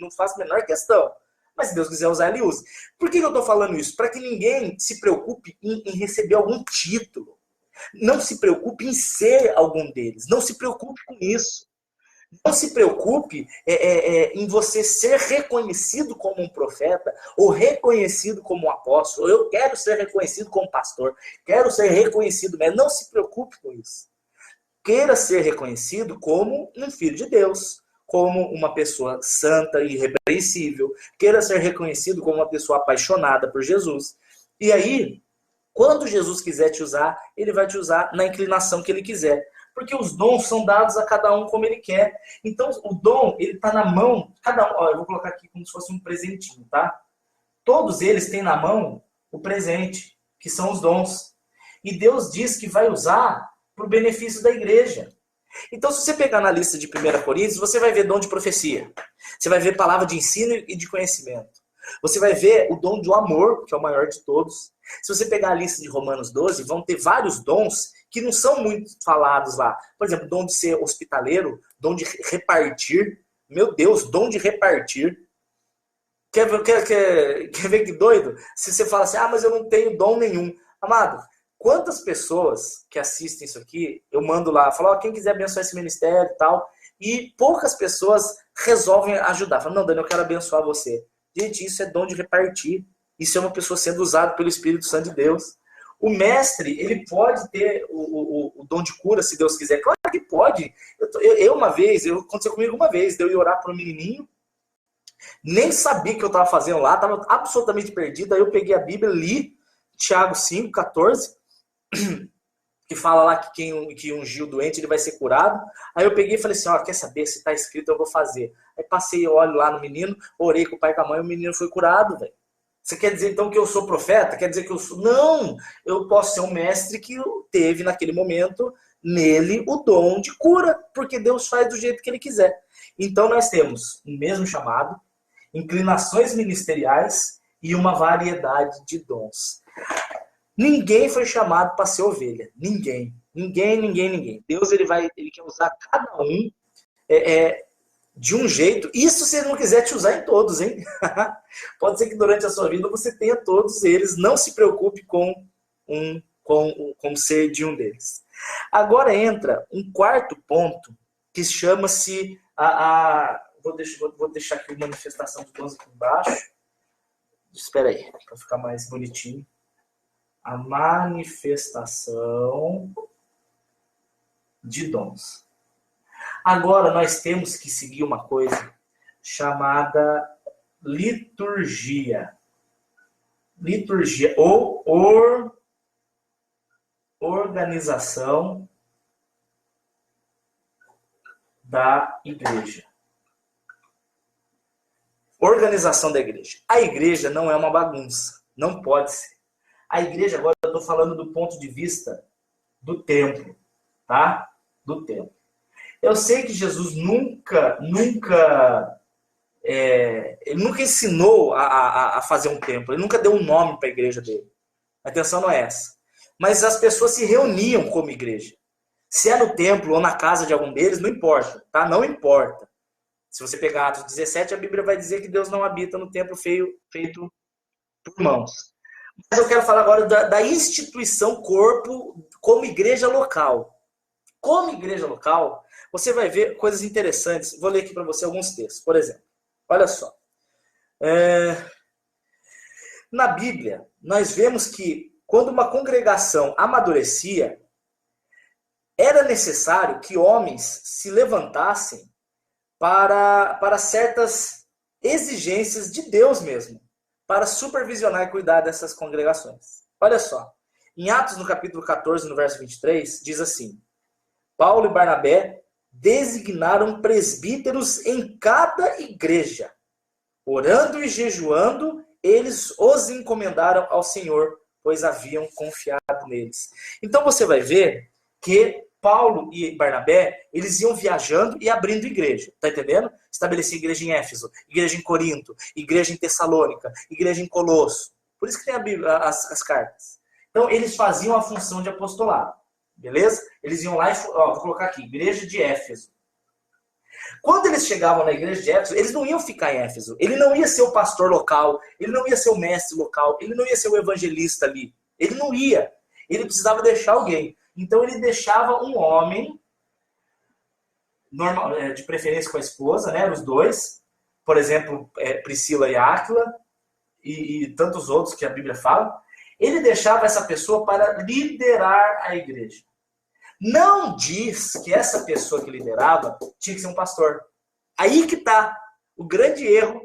não faço a menor questão. Mas se Deus quiser usar, Ele usa. Por que eu estou falando isso? Para que ninguém se preocupe em receber algum título. Não se preocupe em ser algum deles. Não se preocupe com isso. Não se preocupe em você ser reconhecido como um profeta ou reconhecido como um apóstolo. Eu quero ser reconhecido como pastor. Quero ser reconhecido, mas não se preocupe com isso. Queira ser reconhecido como um filho de Deus, como uma pessoa santa e irrepreensível. Queira ser reconhecido como uma pessoa apaixonada por Jesus. E aí, quando Jesus quiser te usar, Ele vai te usar na inclinação que Ele quiser. Porque os dons são dados a cada um como Ele quer. Então, o dom, ele está na mão, cada um. Ó, eu vou colocar aqui como se fosse um presentinho, tá? Todos eles têm na mão o presente, que são os dons. E Deus diz que vai usar para o benefício da igreja. Então, se você pegar na lista de 1 Coríntios, você vai ver dom de profecia. Você vai ver palavra de ensino e de conhecimento. Você vai ver o dom do amor, que é o maior de todos. Se você pegar a lista de Romanos 12, vão ter vários dons que não são muito falados lá. Por exemplo, dom de ser hospitaleiro, dom de repartir. Meu Deus, dom de repartir. Quer ver que doido? Se você fala assim, mas eu não tenho dom nenhum. Amado, quantas pessoas que assistem isso aqui, eu mando lá, falo, quem quiser abençoar esse ministério e tal, e poucas pessoas resolvem ajudar. Falam, não, Dani, eu quero abençoar você. Gente, isso é dom de repartir. Isso é uma pessoa sendo usada pelo Espírito Santo de Deus. O mestre, ele pode ter o dom de cura, se Deus quiser. Claro que pode. Aconteceu comigo uma vez, eu ia orar para um menininho, nem sabia o que eu estava fazendo lá, estava absolutamente perdido. Aí eu peguei a Bíblia, li Tiago 5:14, que fala lá que ungiu o doente, ele vai ser curado. Aí eu peguei e falei assim, quer saber, se está escrito eu vou fazer. Aí passei óleo lá no menino, orei com o pai e com a mãe, o menino foi curado, velho. Você quer dizer então que eu sou profeta? Quer dizer que eu sou... Não! Eu posso ser um mestre que teve naquele momento nele o dom de cura, porque Deus faz do jeito que Ele quiser. Então nós temos o mesmo chamado, inclinações ministeriais e uma variedade de dons. Ninguém foi chamado para ser ovelha. Ninguém. Deus ele quer usar cada um de um jeito. Isso se Ele não quiser te usar em todos, hein? Pode ser que durante a sua vida você tenha todos eles. Não se preocupe com ser de um deles. Agora entra um quarto ponto que chama-se vou deixar aqui a manifestação de dons aqui embaixo. Espera aí, para ficar mais bonitinho. A manifestação de dons. Agora nós temos que seguir uma coisa chamada liturgia. Liturgia ou organização da igreja. Organização da igreja. A igreja não é uma bagunça. Não pode ser. A igreja, agora eu estou falando do ponto de vista do templo. Tá? Do templo. Eu sei que Jesus nunca ensinou a fazer um templo. Ele nunca deu um nome para a igreja dele. A intenção não é essa. Mas as pessoas se reuniam como igreja. Se é no templo ou na casa de algum deles, não importa. Tá? Não importa. Se você pegar Atos 17, a Bíblia vai dizer que Deus não habita no templo feito por mãos. Mas eu quero falar agora da instituição corpo como igreja local. Como igreja local, você vai ver coisas interessantes. Vou ler aqui para você alguns textos. Por exemplo, olha só. Na Bíblia, nós vemos que quando uma congregação amadurecia, era necessário que homens se levantassem para certas exigências de Deus mesmo, para supervisionar e cuidar dessas congregações. Olha só. Em Atos, no capítulo 14, no verso 23, diz assim: Paulo e Barnabé designaram presbíteros em cada igreja, Orando e jejuando, eles os encomendaram ao Senhor, pois haviam confiado neles. Então você vai ver que Paulo e Barnabé, eles iam viajando e abrindo igreja, tá entendendo? Estabelecia igreja em Éfeso, igreja em Corinto, igreja em Tessalônica, igreja em Colosso. Por isso que tem a Bíblia, as cartas. Então eles faziam a função de apostolado, beleza? Eles iam lá e, vou colocar aqui, igreja de Éfeso. Quando eles chegavam na igreja de Éfeso, eles não iam ficar em Éfeso. Ele não ia ser o pastor local, ele não ia ser o mestre local, ele não ia ser o evangelista ali. Ele não ia. Ele precisava deixar alguém. Então ele deixava um homem, normal, de preferência com a esposa, né, os dois. Por exemplo, Priscila e Áquila, e tantos outros que a Bíblia fala. Ele deixava essa pessoa para liderar a igreja. Não diz que essa pessoa que liderava tinha que ser um pastor. Aí que está o grande erro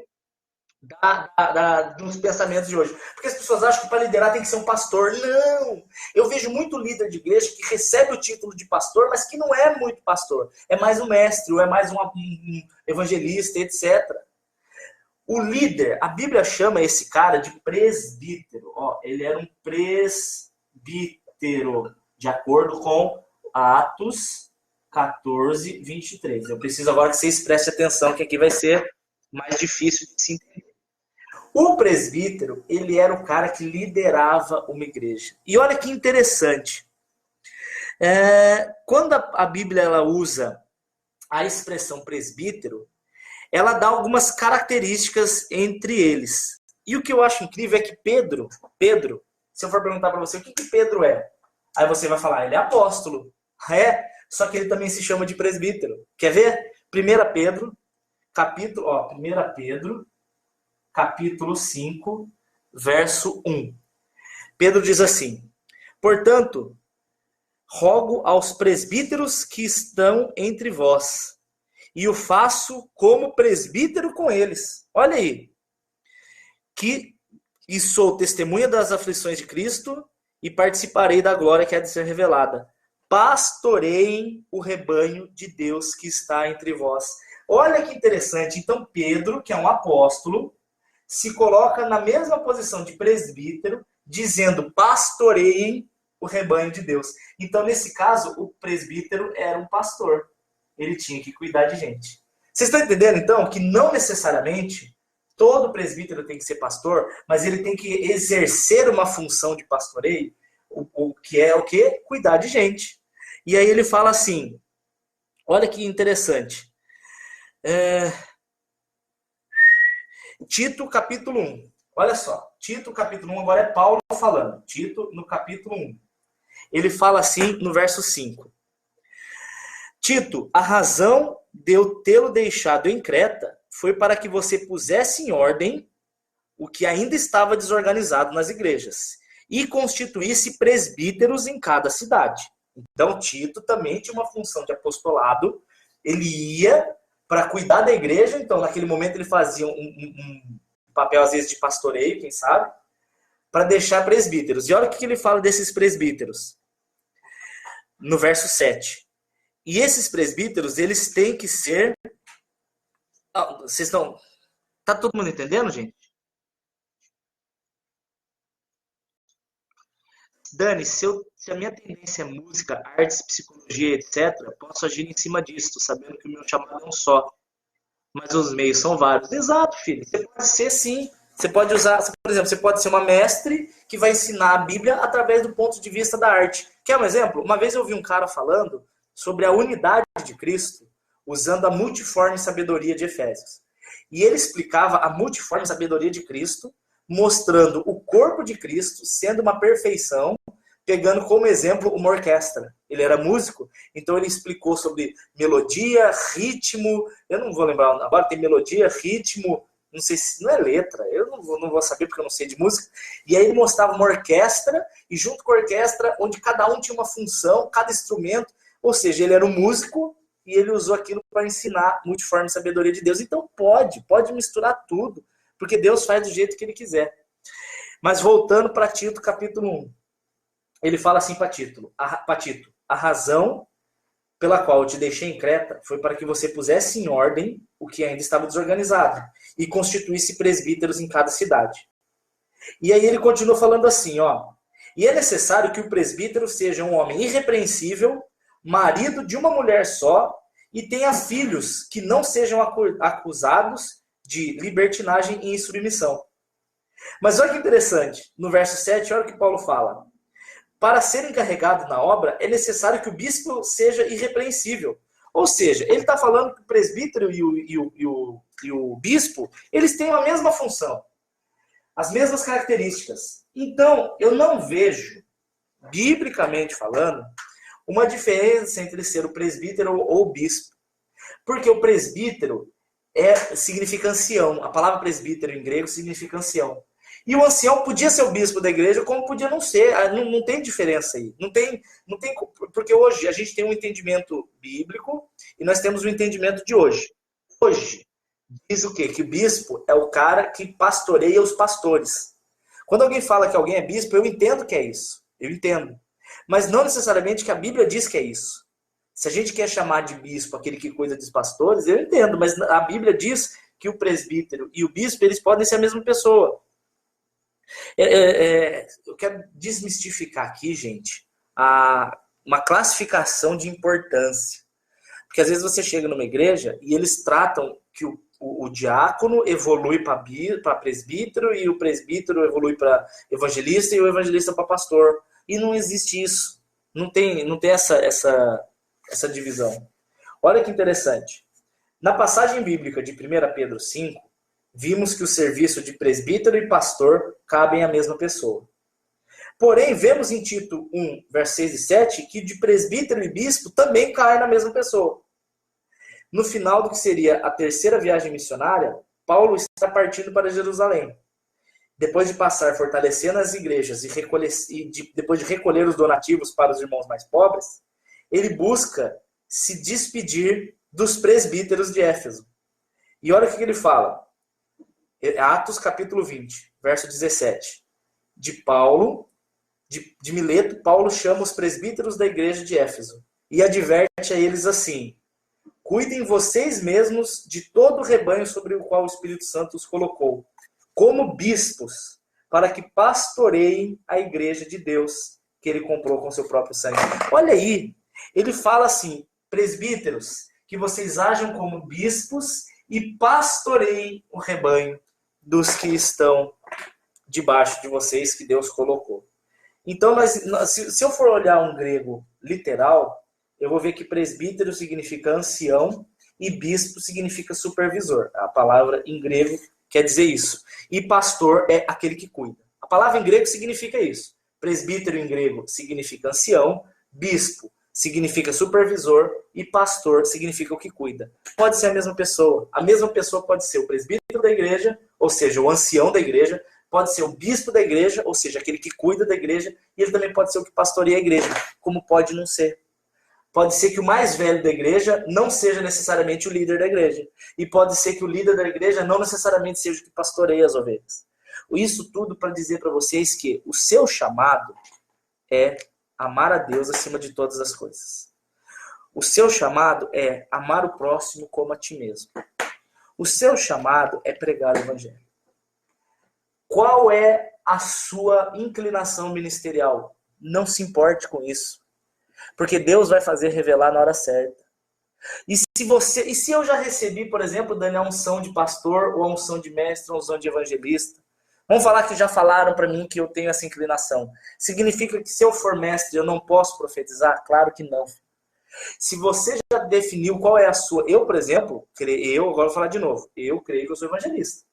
dos pensamentos de hoje. Porque as pessoas acham que para liderar tem que ser um pastor. Não! Eu vejo muito líder de igreja que recebe o título de pastor, mas que não é muito pastor. É mais um mestre, ou é mais um evangelista, etc. O líder, a Bíblia chama esse cara de presbítero. Ele era um presbítero, de acordo com Atos 14, 23. Eu preciso agora que vocês prestem atenção, que aqui vai ser mais difícil de se entender. O presbítero, ele era o cara que liderava uma igreja. E olha que interessante. Quando a Bíblia ela usa a expressão presbítero, ela dá algumas características entre eles. E o que eu acho incrível é que Pedro, se eu for perguntar para você o que Pedro é, aí você vai falar, ele é apóstolo. Só que ele também se chama de presbítero. Quer ver? 1 Pedro, capítulo 5, verso 1. Pedro diz assim: portanto, rogo aos presbíteros que estão entre vós, e o faço como presbítero com eles. Olha aí. E sou testemunha das aflições de Cristo e participarei da glória que há de ser revelada. Pastoreiem o rebanho de Deus que está entre vós. Olha que interessante. Então Pedro, que é um apóstolo, se coloca na mesma posição de presbítero, dizendo pastoreiem o rebanho de Deus. Então, nesse caso, o presbítero era um pastor. Ele tinha que cuidar de gente. Vocês estão entendendo, então, que não necessariamente todo presbítero tem que ser pastor, mas ele tem que exercer uma função de pastoreio, o que é o quê? Cuidar de gente. E aí ele fala assim, olha que interessante. Tito, capítulo 1. Olha só, Tito, capítulo 1, agora é Paulo falando. Tito, no capítulo 1. Ele fala assim no verso 5. Tito, a razão de eu tê-lo deixado em Creta foi para que você pusesse em ordem o que ainda estava desorganizado nas igrejas e constituísse presbíteros em cada cidade. Então, Tito também tinha uma função de apostolado. Ele ia para cuidar da igreja. Então, naquele momento, ele fazia um papel, às vezes, de pastoreio, quem sabe, para deixar presbíteros. E olha o que ele fala desses presbíteros. No verso 7. E esses presbíteros, eles têm que ser... Vocês estão... Tá todo mundo entendendo, gente? Dani, se a minha tendência é música, artes, psicologia, etc., posso agir em cima disso, sabendo que o meu chamado é um só. Mas os meios são vários. Exato, filho. Você pode ser, sim. Você pode usar, por exemplo, você pode ser uma mestre que vai ensinar a Bíblia através do ponto de vista da arte. Quer um exemplo? Uma vez eu vi um cara falando sobre a unidade de Cristo usando a multiforme sabedoria de Efésios. E ele explicava a multiforme sabedoria de Cristo, mostrando o corpo de Cristo sendo uma perfeição, pegando como exemplo uma orquestra. Ele era músico, então ele explicou sobre melodia, ritmo, eu não vou lembrar agora, tem melodia, ritmo, não sei se não é letra, eu não vou saber porque eu não sei de música. E aí ele mostrava uma orquestra, e junto com a orquestra, onde cada um tinha uma função, cada instrumento, ou seja, ele era um músico e ele usou aquilo para ensinar multiforme sabedoria de Deus. Então pode misturar tudo, porque Deus faz do jeito que ele quiser. Mas voltando para Tito, capítulo 1. Ele fala assim para Tito, a razão pela qual eu te deixei em Creta foi para que você pusesse em ordem o que ainda estava desorganizado e constituísse presbíteros em cada cidade. E aí ele continua falando assim, ó. E é necessário que o presbítero seja um homem irrepreensível, marido de uma mulher só, e tenha filhos que não sejam acusados de libertinagem e insubmissão. Mas olha que interessante, no verso 7, olha o que Paulo fala. Para ser encarregado na obra, é necessário que o bispo seja irrepreensível. Ou seja, ele está falando que o presbítero e o bispo, eles têm a mesma função, as mesmas características. Então, eu não vejo, biblicamente falando, uma diferença entre ser o presbítero ou o bispo. Porque o presbítero significa ancião. A palavra presbítero em grego significa ancião. E o ancião podia ser o bispo da igreja, como podia não ser. Não tem diferença aí. Não tem, porque hoje a gente tem um entendimento bíblico e nós temos o entendimento de hoje. Hoje, diz o quê? Que o bispo é o cara que pastoreia os pastores. Quando alguém fala que alguém é bispo, eu entendo que é isso. Eu entendo. Mas não necessariamente que a Bíblia diz que é isso. Se a gente quer chamar de bispo aquele que cuida dos pastores, eu entendo, mas a Bíblia diz que o presbítero e o bispo, eles podem ser a mesma pessoa. Eu quero desmistificar aqui, gente, uma classificação de importância. Porque às vezes você chega numa igreja e eles tratam que o diácono evolui para presbítero e o presbítero evolui para evangelista e o evangelista para pastor. E não existe isso. Não tem essa divisão. Olha que interessante. Na passagem bíblica de 1 Pedro 5, vimos que o serviço de presbítero e pastor cabem à mesma pessoa. Porém, vemos em Tito 1, versos 6 e 7, que de presbítero e bispo também cai na mesma pessoa. No final do que seria a terceira viagem missionária, Paulo está partindo para Jerusalém. Depois de passar fortalecendo as igrejas depois de recolher os donativos para os irmãos mais pobres, ele busca se despedir dos presbíteros de Éfeso. E olha o que ele fala. Atos capítulo 20, verso 17. De Mileto, Paulo chama os presbíteros da igreja de Éfeso e adverte a eles assim: cuidem vocês mesmos de todo o rebanho sobre o qual o Espírito Santo os colocou, como bispos, para que pastoreiem a igreja de Deus, que ele comprou com seu próprio sangue. Olha aí, ele fala assim: presbíteros, que vocês ajam como bispos e pastoreiem o rebanho dos que estão debaixo de vocês, que Deus colocou. Então, se eu for olhar um grego literal, eu vou ver que presbítero significa ancião e bispo significa supervisor. A palavra em grego quer dizer isso. E pastor é aquele que cuida. A palavra em grego significa isso. Presbítero em grego significa ancião, bispo significa supervisor e pastor significa o que cuida. Pode ser a mesma pessoa. A mesma pessoa pode ser o presbítero da igreja, ou seja, o ancião da igreja, pode ser o bispo da igreja, ou seja, aquele que cuida da igreja, e ele também pode ser o que pastoreia a igreja, como pode não ser. Pode ser que o mais velho da igreja não seja necessariamente o líder da igreja. E pode ser que o líder da igreja não necessariamente seja o que pastoreia as ovelhas. Isso tudo para dizer para vocês que o seu chamado é amar a Deus acima de todas as coisas. O seu chamado é amar o próximo como a ti mesmo. O seu chamado é pregar o evangelho. Qual é a sua inclinação ministerial? Não se importe com isso. Porque Deus vai fazer revelar na hora certa. E se eu já recebi, por exemplo, Dani, a unção de pastor, ou a unção de mestre, ou a unção de evangelista, vamos falar que já falaram para mim que eu tenho essa inclinação. Significa que se eu for mestre, eu não posso profetizar? Claro que não. Se você já definiu qual é a sua... Eu, por exemplo, agora vou falar de novo, eu creio que eu sou evangelista.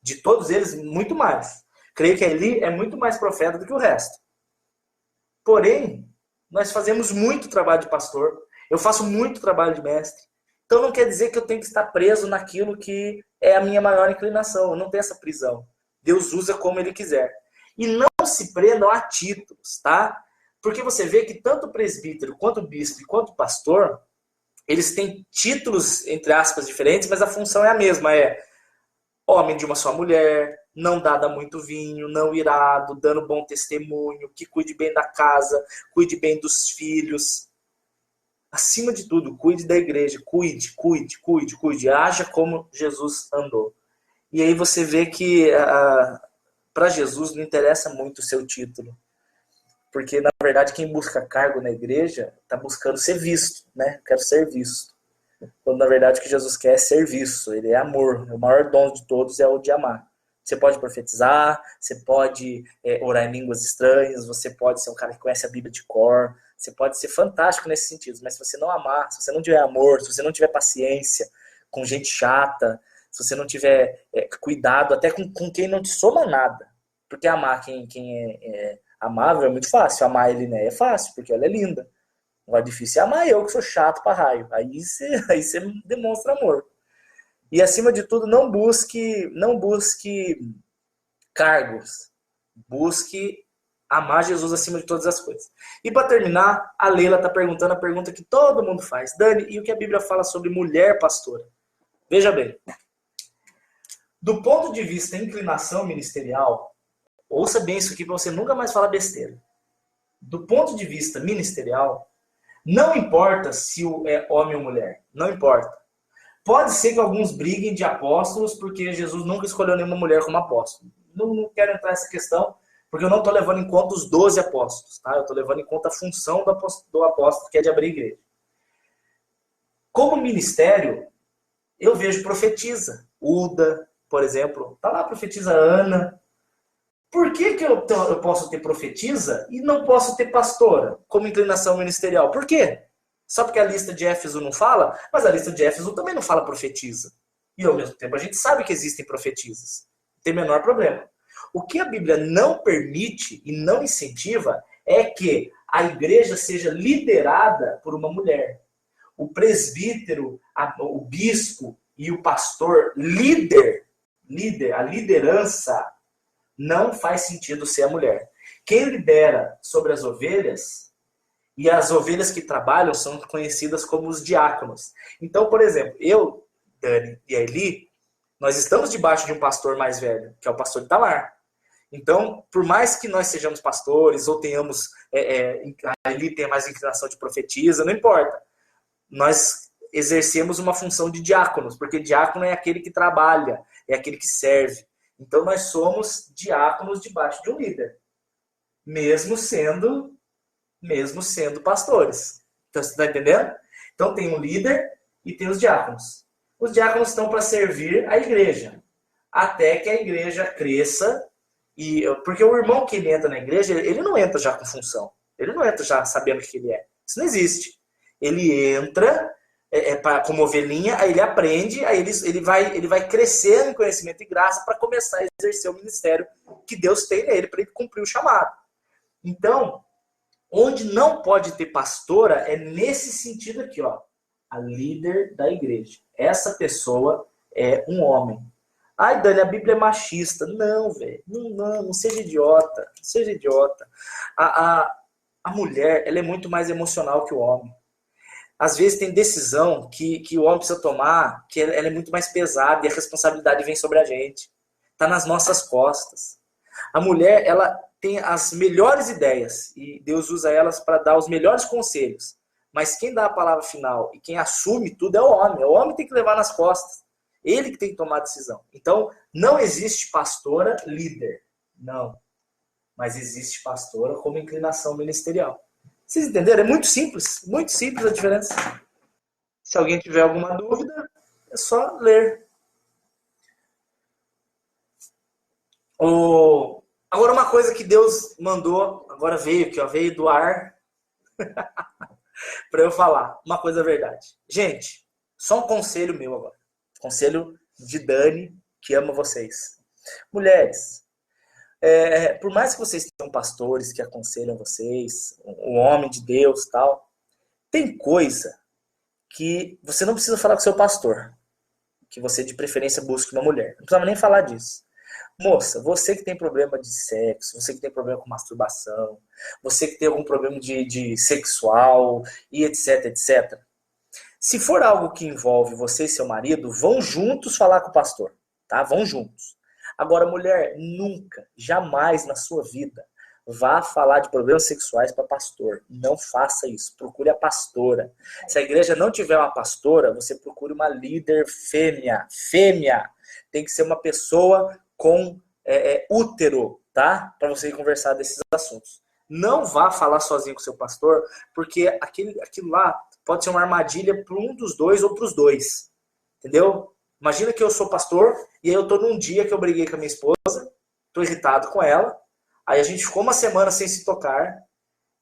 De todos eles, muito mais. Creio que Eli é muito mais profeta do que o resto. Porém, nós fazemos muito trabalho de pastor. Eu faço muito trabalho de mestre. Então não quer dizer que eu tenho que estar preso naquilo que é a minha maior inclinação. Eu não tenho essa prisão. Deus usa como Ele quiser. E não se prendam a títulos, tá? Porque você vê que tanto o presbítero, quanto o bispo, quanto o pastor, eles têm títulos, entre aspas, diferentes, mas a função é a mesma. É homem de uma só mulher, não dada muito vinho, não irado, dando bom testemunho, que cuide bem da casa, cuide bem dos filhos. acima de tudo, cuide da igreja, cuide, haja como Jesus andou. E aí você vê que para Jesus não interessa muito o seu título, porque na verdade quem busca cargo na igreja está buscando ser visto, né? Quero ser visto. Quando na verdade o que Jesus quer é serviço, ele é amor. O maior dom de todos é o de amar. Você pode profetizar, você pode orar em línguas estranhas, você pode ser um cara que conhece a Bíblia de cor, você pode ser fantástico nesse sentido, mas se você não amar, se você não tiver amor, se você não tiver paciência com gente chata, se você não tiver cuidado até com quem não te soma nada, porque amar quem é amável é muito fácil, amar a Eliné é fácil, porque ela é linda. Agora, difícil é amar eu, que sou chato pra raio. Aí você demonstra amor. E, acima de tudo, não busque cargos. Busque amar Jesus acima de todas as coisas. E, para terminar, a Leila está perguntando a pergunta que todo mundo faz. Dani, e o que a Bíblia fala sobre mulher pastora? Veja bem. Do ponto de vista da inclinação ministerial, ouça bem isso aqui para você nunca mais falar besteira. Do ponto de vista ministerial, não importa se é homem ou mulher. Não importa. Pode ser que alguns briguem de apóstolos porque Jesus nunca escolheu nenhuma mulher como apóstolo. Não quero entrar nessa questão, porque eu não estou levando em conta os 12 apóstolos. Tá? Eu estou levando em conta a função do apóstolo, que é de abrir igreja. Como ministério, eu vejo profetisa. Uda, por exemplo. Está lá a profetisa Ana. Por que eu posso ter profetisa e não posso ter pastora como inclinação ministerial? Por quê? Só porque a lista de Éfeso não fala, mas a lista de Éfeso também não fala profetisa. E ao mesmo tempo a gente sabe que existem profetisas. Não tem o menor problema. O que a Bíblia não permite e não incentiva é que a igreja seja liderada por uma mulher. O presbítero, o bispo e o pastor líder, a liderança, não faz sentido ser a mulher. Quem lidera sobre as ovelhas, e as ovelhas que trabalham são conhecidas como os diáconos. Então, por exemplo, eu, Dani e a Eli, nós estamos debaixo de um pastor mais velho, que é o pastor Itamar. Então, por mais que nós sejamos pastores, ou tenhamos, a Eli tenha mais inclinação de profetisa, não importa. Nós exercemos uma função de diáconos, porque diácono é aquele que trabalha, é aquele que serve. Então, nós somos diáconos debaixo de um líder, mesmo sendo pastores. Então, você está entendendo? Então, tem um líder e tem os diáconos. Os diáconos estão para servir a igreja, até que a igreja cresça. Porque o irmão que ele entra na igreja, ele não entra já com função. Ele não entra já sabendo o que ele é. Isso não existe. Ele entra como ovelhinha, aí ele aprende, aí ele vai crescer em conhecimento e graça para começar a exercer o ministério que Deus tem nele, para ele cumprir o chamado. Então, onde não pode ter pastora é nesse sentido aqui, ó, a líder da igreja. Essa pessoa é um homem. Ai, Dani, a Bíblia é machista. Não, velho. Não seja idiota. Não seja idiota. A mulher, ela é muito mais emocional que o homem. Às vezes tem decisão que o homem precisa tomar, que ela é muito mais pesada e a responsabilidade vem sobre a gente. Está nas nossas costas. A mulher, ela tem as melhores ideias e Deus usa elas para dar os melhores conselhos. Mas quem dá a palavra final e quem assume tudo é o homem. O homem tem que levar nas costas. Ele que tem que tomar a decisão. Então, não existe pastora líder. Não. Mas existe pastora como inclinação ministerial. Vocês entenderam? É muito simples a diferença. Se alguém tiver alguma dúvida, é só ler. Agora, uma coisa que Deus mandou, agora veio aqui, ó, veio do ar, para eu falar. Uma coisa verdade. Gente, só um conselho meu agora. Conselho de Dani, que ama vocês. Mulheres, por mais que vocês tenham pastores que aconselham vocês, o homem de Deus e tal, tem coisa que você não precisa falar com o seu pastor. Que você, de preferência, busque uma mulher. Não precisava nem falar disso. Moça, você que tem problema de sexo, você que tem problema com masturbação, você que tem algum problema de sexual e etc, etc. Se for algo que envolve você e seu marido, vão juntos falar com o pastor, tá? Vão juntos. Agora, mulher, nunca, jamais na sua vida vá falar de problemas sexuais para pastor. Não faça isso. Procure a pastora. Se a igreja não tiver uma pastora, você procure uma líder fêmea. Fêmea. Tem que ser uma pessoa com útero, tá? Para você conversar desses assuntos. Não vá falar sozinho com o seu pastor, porque aquilo lá pode ser uma armadilha para um dos dois ou para os dois. Entendeu? Imagina que eu sou pastor e aí eu tô num dia que eu briguei com a minha esposa, tô irritado com ela, aí a gente ficou uma semana sem se tocar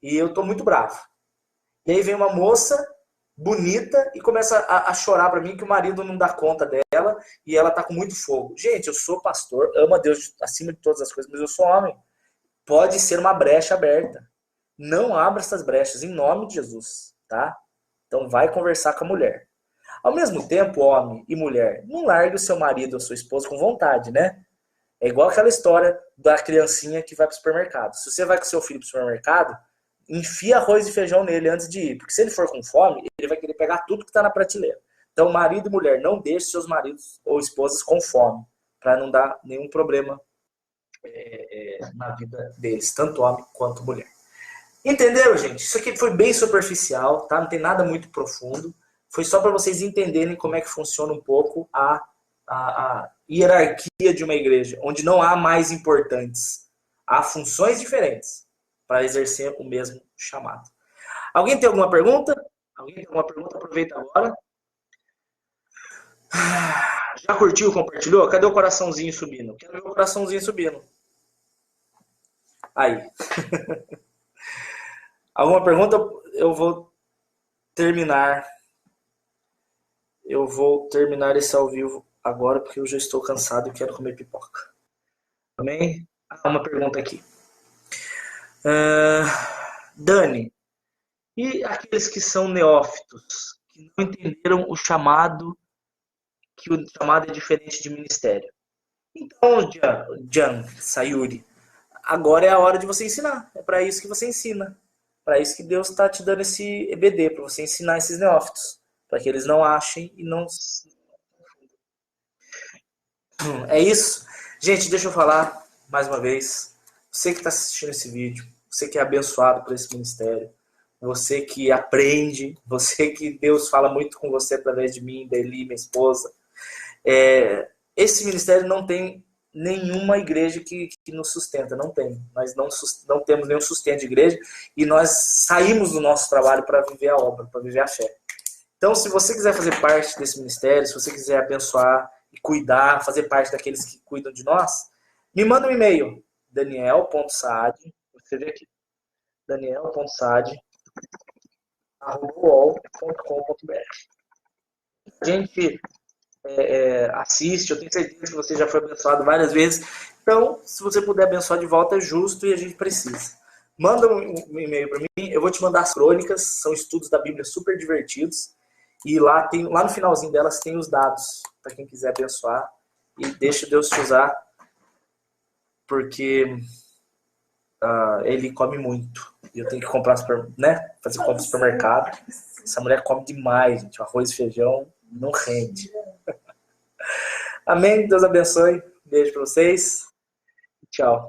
e eu tô muito bravo. E aí vem uma moça bonita e começa a chorar para mim que o marido não dá conta dela e ela tá com muito fogo. Gente, eu sou pastor, amo a Deus acima de todas as coisas, mas eu sou homem. Pode ser uma brecha aberta. Não abra essas brechas em nome de Jesus, tá? Então vai conversar com a mulher. Ao mesmo tempo, homem e mulher, não largue o seu marido ou sua esposa com vontade, né? É igual aquela história da criancinha que vai para o supermercado. Se você vai com seu filho para o supermercado, enfia arroz e feijão nele antes de ir. Porque se ele for com fome, ele vai querer pegar tudo que está na prateleira. Então, marido e mulher, não deixe seus maridos ou esposas com fome, para não dar nenhum problema na vida deles, tanto homem quanto mulher. Entenderam, gente? Isso aqui foi bem superficial, tá? Não tem nada muito profundo. Foi só para vocês entenderem como é que funciona um pouco a hierarquia de uma igreja, onde não há mais importantes. Há funções diferentes para exercer o mesmo chamado. Alguém tem alguma pergunta? Alguém tem alguma pergunta? Aproveita agora. Já curtiu, compartilhou? Cadê o coraçãozinho subindo? Quero ver o coraçãozinho subindo. Aí. Alguma pergunta? Eu vou terminar esse ao vivo agora, porque eu já estou cansado e quero comer pipoca. Amém? Uma pergunta aqui. Dani, e aqueles que são neófitos, que não entenderam o chamado, que o chamado é diferente de ministério? Então, Jan Sayuri, agora é a hora de você ensinar. É para isso que você ensina. Para isso que Deus está te dando esse EBD, para você ensinar esses neófitos. Para que eles não achem e não... É isso. Gente, deixa eu falar mais uma vez. Você que está assistindo esse vídeo, você que é abençoado por esse ministério, você que aprende, você que Deus fala muito com você através de mim, da Eli, minha esposa. Esse ministério não tem nenhuma igreja que nos sustenta, não tem. Nós não temos nenhum sustento de igreja e nós saímos do nosso trabalho para viver a obra, para viver a fé. Então, se você quiser fazer parte desse ministério, se você quiser abençoar e cuidar, fazer parte daqueles que cuidam de nós, me manda um e-mail, daniel.saad, você vê aqui, daniel.saad@uol.com.br. A gente assiste, eu tenho certeza que você já foi abençoado várias vezes. Então, se você puder abençoar de volta, é justo e a gente precisa. Manda um e-mail para mim, eu vou te mandar as crônicas, são estudos da Bíblia super divertidos. E lá no finalzinho delas tem os dados para quem quiser abençoar. E deixa Deus te usar, porque ele come muito. E eu tenho que comprar, fazer compra no supermercado. Essa mulher come demais, gente. O arroz e feijão não rende. Amém? Deus abençoe. Beijo para vocês. Tchau.